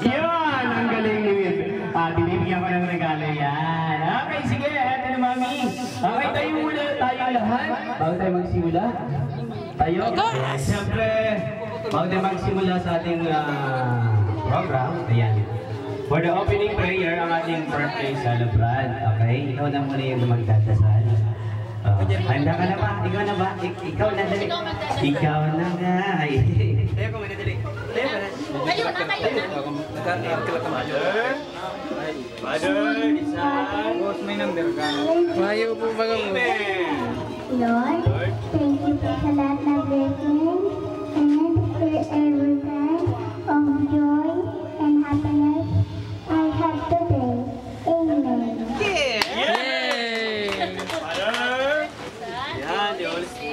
Yan! Ang galing ni Will. Binibigyan ko ng regalo yan. Okay, sige. Eto na, Mami. Okay, tayo muna tayo lahat. Bago tayo magsimula. Tayo. Siyempre, bago tayo magsimula sa ating program. Ayan. For the opening prayer, ang ating birthday celebrant. Okay? Ikaw na muna yung magdadasal. Handa ka na ba? Ikaw na ba? Ikaw na dali. Ikaw na nga. Tayo ko muna dali. Tayo ka na. Tayo na. Father, Son, may number ka. Mayo po ba mo? Lord, thank you for sa lahat ng blessings and for every time of joy and happiness I have today. Amen. Yay! Father! Yan,